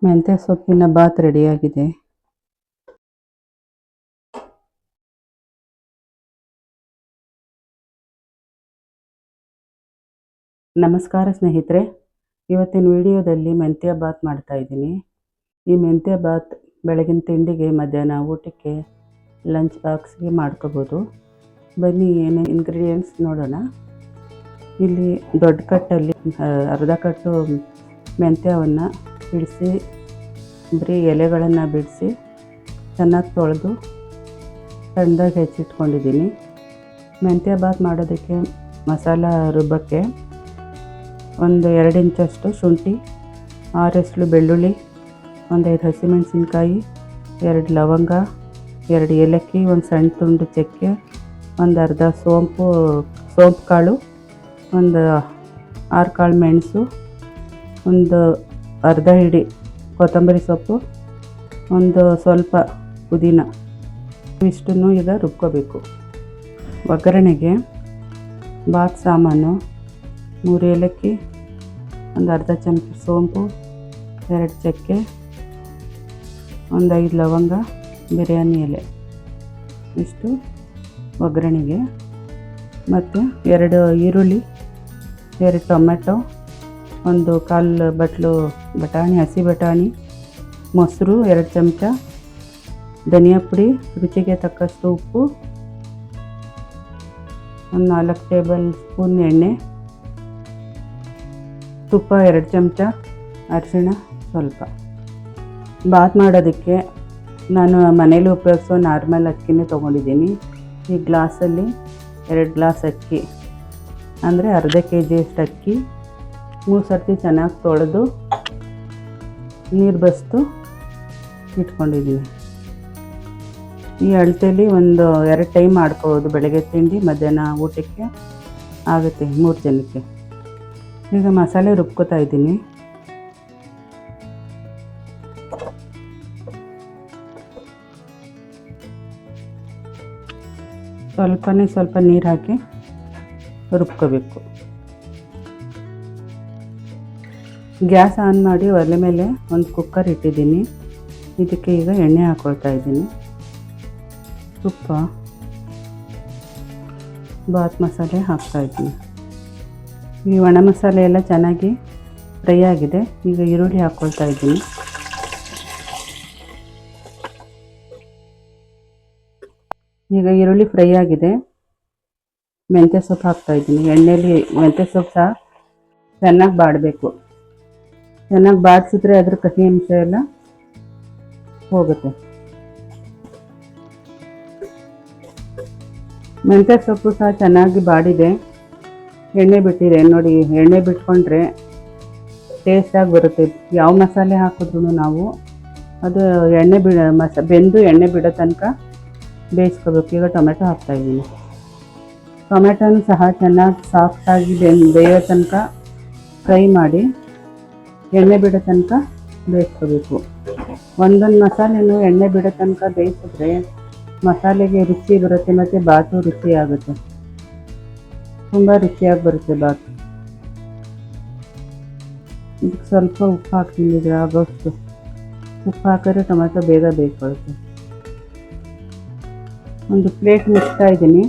ಮೆಂತ್ಯ ಸೊಪ್ಪಿನ ಬಾತ್ ರೆಡಿಯಾಗಿದೆ. ನಮಸ್ಕಾರ ಸ್ನೇಹಿತರೆ, ಇವತ್ತಿನ ವಿಡಿಯೋದಲ್ಲಿ ಮೆಂತ್ಯ ಬಾತ್ ಮಾಡ್ತಾ ಇದ್ದೀನಿ. ಈ ಮೆಂತ್ಯ ಬಾತ್ ಬೆಳಗಿನ ತಿಂಡಿಗೆ, ಮಧ್ಯಾಹ್ನ ಊಟಕ್ಕೆ, ಲಂಚ್ ಬಾಕ್ಸ್ಗೆ ಮಾಡ್ಕೋಬೋದು. ಬನ್ನಿ ಏನೇನು ಇಂಗ್ರೀಡಿಯೆಂಟ್ಸ್ ನೋಡೋಣ. ಇಲ್ಲಿ ದೊಡ್ಡ ಕಟ್ಟಲ್ಲಿ ಅರ್ಧ ಕಟ್ಟು ಮೆಂತ್ಯವನ್ನು ಬಿಡಿಸಿ, ಬರೀ ಎಲೆಗಳನ್ನು ಬಿಡಿಸಿ ಚೆನ್ನಾಗಿ ತೊಳೆದು ಸಣ್ಣದಾಗಿ ಹೆಚ್ಚಿಟ್ಕೊಂಡಿದ್ದೀನಿ. ಮೆಂತ್ಯ ಬಾತ್ ಮಾಡೋದಕ್ಕೆ ಮಸಾಲ ರುಬ್ಬಕ್ಕೆ ಒಂದು 2 ಇಂಚಷ್ಟು ಶುಂಠಿ, 6 ಎಸಳು ಬೆಳ್ಳುಳ್ಳಿ, ಒಂದು 5 ಹಸಿಮೆಣಸಿನ್ಕಾಯಿ, 2 ಲವಂಗ, 2 ಏಲಕ್ಕಿ, ಒಂದು ಸಣ್ಣ ತುಂಡು ಚಕ್ಕೆ, ಒಂದು ಅರ್ಧ ಸೋಂಪು ಕಾಳು, ಒಂದು 6 ಕಾಳು ಮೆಣಸು, ಒಂದು ಅರ್ಧ ಹಿಡಿ ಕೊತ್ತಂಬರಿ ಸೊಪ್ಪು, ಒಂದು ಸ್ವಲ್ಪ ಪುದೀನ. ಇಷ್ಟನ್ನು ಈಗ ರುಬ್ಕೋಬೇಕು. ಒಗ್ಗರಣೆಗೆ ಬಾತ್ ಸಾಮಾನು 3 ಏಲಕ್ಕಿ, ಒಂದು ಅರ್ಧ ಚಮಚ ಸೋಂಪು, 2 ಚಕ್ಕೆ, ಒಂದು 5 ಲವಂಗ, ಬಿರಿಯಾನಿ ಎಲೆ, ಇಷ್ಟು ಒಗ್ಗರಣೆಗೆ. ಮತ್ತು 2 ಈರುಳ್ಳಿ, 2 ಟೊಮೆಟೊ, ಒಂದು 1/4 ಬಟ್ಲು ಬಟಾಣಿ, ಹಸಿ ಬಟಾಣಿ, ಮೊಸರು 2 ಚಮಚ, ಧನಿಯಾ ಪುಡಿ, ರುಚಿಗೆ ತಕ್ಕಷ್ಟು ಉಪ್ಪು, ಒಂದು 4 ಟೇಬಲ್ ಸ್ಪೂನ್ ಎಣ್ಣೆ, ತುಪ್ಪ 2 ಚಮಚ, ಅರಿಶಿಣ ಸ್ವಲ್ಪ. ಬಾತ್ ಮಾಡೋದಕ್ಕೆ ನಾನು ಮನೇಲಿ ಉಪಯೋಗಿಸೋ ನಾರ್ಮಲ್ ಅಕ್ಕಿನೇ ತೊಗೊಂಡಿದ್ದೀನಿ. ಈ ಗ್ಲಾಸಲ್ಲಿ 2 ಗ್ಲಾಸ್ ಅಕ್ಕಿ, ಅಂದರೆ ಅರ್ಧ kg ಅಕ್ಕಿ 3 ಸರ್ತಿ ಚೆನ್ನಾಗಿ ತೊಳೆದು ನೀರು ಬಸ್ದು ಇಟ್ಕೊಂಡಿದ್ದೀನಿ. ಈ ಅಳತೆಯಲ್ಲಿ ಒಂದು 2 ಟೈಮ್ ಮಾಡ್ಕೋಬೋದು. ಬೆಳಗ್ಗೆ ತಿಂಡಿ, ಮಧ್ಯಾಹ್ನ ಊಟಕ್ಕೆ ಆಗುತ್ತೆ 3 ಜನಕ್ಕೆ. ಈಗ ಮಸಾಲೆ ರುಬ್ಕೋತಾ ಇದ್ದೀನಿ. ಸ್ವಲ್ಪ ನೀರು ಹಾಕಿ ರುಬ್ಕೋಬೇಕು. ಗ್ಯಾಸ್ ಆನ್ ಮಾಡಿ ಒಲೆ ಮೇಲೆ ಒಂದು ಕುಕ್ಕರ್ ಇಟ್ಟಿದ್ದೀನಿ. ಇದಕ್ಕೆ ಈಗ ಎಣ್ಣೆ ಹಾಕ್ಕೊಳ್ತಾ ಇದ್ದೀನಿ. ತುಪ್ಪ, ಬಾತ್ ಮಸಾಲೆ ಹಾಕ್ತಾ ಇದ್ದೀನಿ. ಈ ಒಣ ಮಸಾಲೆ ಎಲ್ಲ ಚೆನ್ನಾಗಿ ಫ್ರೈ ಆಗಿದೆ. ಈಗ ಈರುಳ್ಳಿ ಹಾಕ್ಕೊಳ್ತಾ ಇದ್ದೀನಿ. ಈಗ ಈರುಳ್ಳಿ ಫ್ರೈ ಆಗಿದೆ. ಮೆಂತ್ಯ ಸೊಪ್ಪು ಹಾಕ್ತಾ ಇದ್ದೀನಿ. ಎಣ್ಣೆಯಲ್ಲಿ ಮೆಂತ್ಯ ಸೊಪ್ಪು ಸಹ ಚೆನ್ನಾಗಿ ಬಾಡಬೇಕು. ಚೆನ್ನಾಗಿ ಬಾಡಿಸಿದ್ರೆ ಅದ್ರ ಕಹಿ ಅಂಶ ಎಲ್ಲ ಹೋಗುತ್ತೆ. ಮೆಂತ್ಯ ಸೊಪ್ಪು ಸಹ ಚೆನ್ನಾಗಿ ಬಾಡಿದೆ, ಎಣ್ಣೆ ಬಿಟ್ಟಿದೆ ನೋಡಿ. ಎಣ್ಣೆ ಬಿಟ್ಕೊಂಡ್ರೆ ಟೇಸ್ಟಾಗಿ ಬರುತ್ತೆ. ಯಾವ ಮಸಾಲೆ ಹಾಕಿದ್ರೂ ನಾವು ಅದು ಎಣ್ಣೆ ಬೆಂದು ಎಣ್ಣೆ ಬಿಡೋ ತನಕ ಬೇಯಿಸ್ಕೋಬೇಕು. ಈಗ ಟೊಮೆಟೊ ಹಾಕ್ತಾಯಿದ್ದೀನಿ. ಟೊಮೆಟೊನೂ ಸಹ ಚೆನ್ನಾಗಿ ಸಾಫ್ಟಾಗಿ ಬೇಯೋ ತನಕ ಫ್ರೈ ಮಾಡಿ ಎಣ್ಣೆ ಬಿಡೋ ತನಕ ಬೇಯಿಸ್ಕೋಬೇಕು. ಒಂದೊಂದು ಮಸಾಲೆನೂ ಎಣ್ಣೆ ಬಿಡೋ ತನಕ ಬೇಯಿಸಿದ್ರೆ ಮಸಾಲೆಗೆ ರುಚಿ ಬರುತ್ತೆ ಮತ್ತು ಬಾತು ರುಚಿ ಆಗುತ್ತೆ. ತುಂಬ ರುಚಿಯಾಗಿ ಬರುತ್ತೆ ಬಾತ್. ಇದಕ್ಕೆ ಸ್ವಲ್ಪ ಉಪ್ಪು ಹಾಕ್ತೀನಿ. ಆಗೋಷ್ಟು ಉಪ್ಪು ಹಾಕಿದ್ರೆ ಟೊಮೆಟೊ ಬೇಗ ಬೇಯಿಕೊಳ್ಳುತ್ತೆ. ಒಂದು ಪ್ಲೇಟ್ ಮುಚ್ತಾ ಇದ್ದೀನಿ.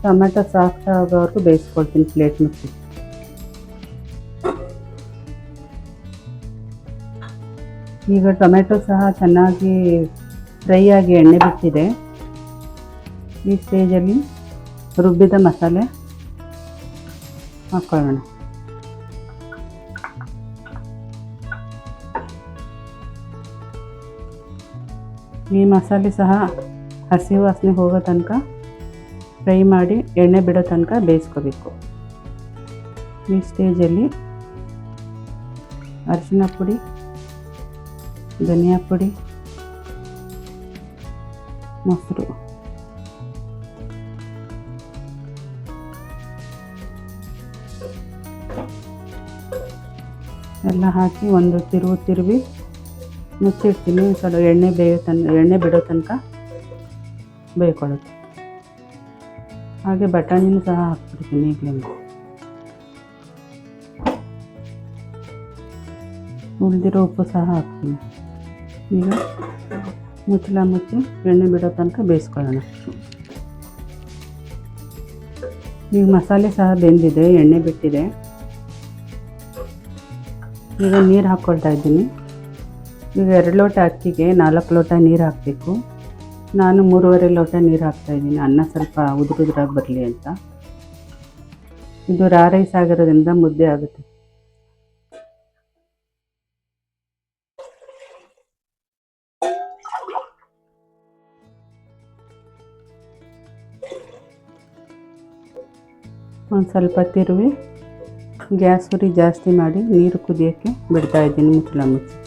ಟೊಮೆಟೊ ಸಾಫ್ಟ್ ಆಗೋವರೆಗೂ ಬೇಯಿಸ್ಕೊಳ್ತೀನಿ ಪ್ಲೇಟ್ ಮುಚ್ಚಿ. ಈಗ ಟೊಮೆಟೊ ಸಹ ಚೆನ್ನಾಗಿ ಫ್ರೈ ಆಗಿ ಎಣ್ಣೆ ಬಿಟ್ಟಿದೆ. ಈ ಸ್ಟೇಜಲ್ಲಿ ರುಬ್ಬಿದ ಮಸಾಲೆ ಹಾಕ್ಕೊಳ್ಳೋಣ. ಈ ಮಸಾಲೆ ಸಹ ಹಸಿ ವಾಸನೆ ಹೋಗೋ ತನಕ ಫ್ರೈ ಮಾಡಿ ಎಣ್ಣೆ ಬಿಡೋ ತನಕ ಬೇಯಿಸ್ಕೋಬೇಕು. ಈ ಸ್ಟೇಜಲ್ಲಿ ಅರಿಶಿನ ಪುಡಿ, ಧನಿಯಾ ಪುಡಿ, ಮೊಸರು, ಎಲ್ಲ ಹಾಕಿ ಒಂದು ತಿರುವಿ ಮುಚ್ಚಿಡ್ತೀನಿ. ಸ್ವಲ್ಪ ಎಣ್ಣೆ ಬಿಡೋ ತನಕ ಬೇಯ್ಕೊಳ್ಳುತ್ತೆ. ಹಾಗೆ ಬಟಾಣಿನೂ ಸಹ ಹಾಕ್ಬಿಡ್ತೀನಿ ಈಗಲೇ. ಉಳಿದಿರೋ ಉಪ್ಪು ಸಹ ಹಾಕ್ತೀನಿ. ಈಗ ಮುಚ್ಚಳ ಮುಚ್ಚಿ ಎಣ್ಣೆ ಬಿಡೋ ತನಕ ಬೇಯಿಸ್ಕೊಳ್ಳೋಣ. ಈಗ ಮಸಾಲೆ ಸಹ ಬೆಂದಿದೆ, ಎಣ್ಣೆ ಬಿಟ್ಟಿದೆ. ಈಗ ನೀರು ಹಾಕ್ಕೊಳ್ತಾ ಇದ್ದೀನಿ. ಈಗ 2 ಲೋಟ ಅಕ್ಕಿಗೆ 4 ಲೋಟ ನೀರು ಹಾಕಬೇಕು. ನಾನು 3.5 ಲೋಟ ನೀರು ಹಾಕ್ತಾಯಿದ್ದೀನಿ, ಅನ್ನ ಸ್ವಲ್ಪ ಉದುರಾಗಿ ಬರಲಿ ಅಂತ. ಇದು ರಾ ರೈಸ್ ಆಗಿರೋದ್ರಿಂದ ಮುದ್ದೆ ಆಗುತ್ತೆ. ಒಂದು ಸ್ವಲ್ಪ ತಿರುವಿ ಗ್ಯಾಸ್ ಉರಿ ಜಾಸ್ತಿ ಮಾಡಿ ನೀರು ಕುದಿಯೋಕ್ಕೆ ಬಿಡ್ತಾಯಿದ್ದೀನಿ ಮುಚ್ಚಳ ಮುಚ್ಚಿ.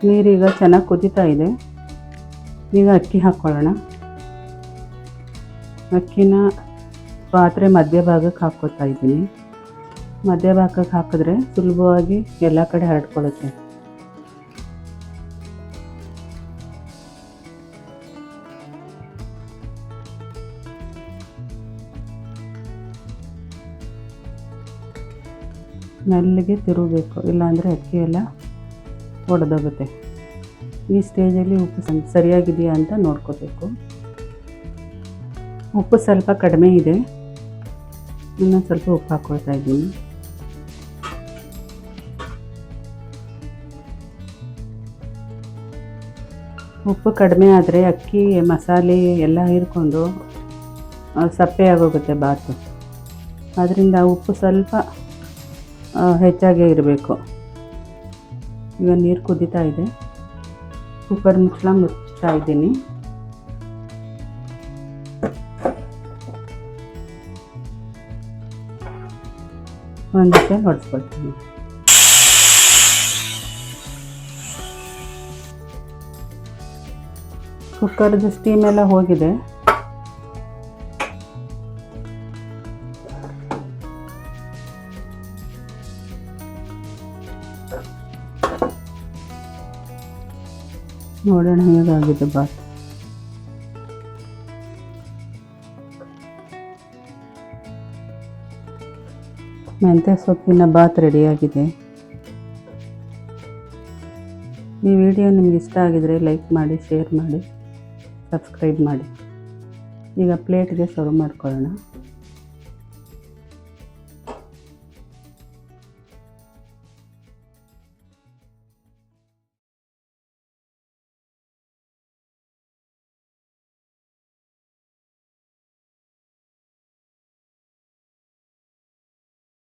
ನೀರೀಗ ಚೆನ್ನಾಗಿ ಕುದೀತಾ ಇದೆ. ಈಗ ಅಕ್ಕಿ ಹಾಕ್ಕೊಳ್ಳೋಣ. ಅಕ್ಕಿನ ಪಾತ್ರೆ ಮಧ್ಯಭಾಗಕ್ಕೆ ಹಾಕ್ಕೊತಾ ಇದ್ದೀನಿ. ಮಧ್ಯಭಾಗಕ್ಕೆ ಹಾಕಿದ್ರೆ ಸುಲಭವಾಗಿ ಎಲ್ಲ ಕಡೆ ಹರಡ್ಕೊಳ್ಳುತ್ತೆ. ಮೆಲ್ಲಗೆ ತಿರುಗಬೇಕು, ಇಲ್ಲಾಂದರೆ ಅಕ್ಕಿ ಎಲ್ಲ ಒಡೆದೋಗುತ್ತೆ. ಈ ಸ್ಟೇಜಲ್ಲಿ ಉಪ್ಪು ಸರಿಯಾಗಿದೆಯಾ ಅಂತ ನೋಡ್ಕೋಬೇಕು. ಉಪ್ಪು ಸ್ವಲ್ಪ ಕಡಿಮೆ ಇದೆ, ಇನ್ನೊಂದು ಸ್ವಲ್ಪ ಉಪ್ಪು ಹಾಕ್ಕೊಳ್ತಾ ಇದ್ದೀನಿ. ಉಪ್ಪು ಕಡಿಮೆ ಆದರೆ ಅಕ್ಕಿ ಮಸಾಲೆ ಎಲ್ಲ ಹೀರ್ಕೊಂಡು ಸಪ್ಪೆ ಆಗೋಗುತ್ತೆ ಬಾತು. ಆದ್ದರಿಂದ ಉಪ್ಪು ಸ್ವಲ್ಪ ಹೆಚ್ಚಾಗೇ ಇರಬೇಕು. ಈಗ ನೀರು ಕುದೀತಾ ಇದೆ. ಕುಕ್ಕರ್ ಮುಚ್ಚಳ ಮುಚ್ತಾ ಇದ್ದೀನಿ. ಒಂದು ವಿಷಲ್ ಹೊಡೆಸ್ಕೊಳ್ತೀನಿ. ಕುಕ್ಕರ್ದು ಸ್ಟೀಮ್ ಎಲ್ಲ ಹೋಗಿದೆ. ನೋಡೋಣ ಹೇಗಾಗಿದೆ ಬಾತ್. ಮೆಂತ್ಯ ಸೊಪ್ಪಿನ ಬಾತ್ ರೆಡಿಯಾಗಿದೆ. ಈ ವಿಡಿಯೋ ನಿಮ್ಗೆ ಇಷ್ಟ ಆಗಿದರೆ ಲೈಕ್ ಮಾಡಿ, ಶೇರ್ ಮಾಡಿ, ಸಬ್ಸ್ಕ್ರೈಬ್ ಮಾಡಿ. ಈಗ ಪ್ಲೇಟ್ಗೆ ಸರ್ವ್ ಮಾಡ್ಕೊಳ್ಳೋಣ.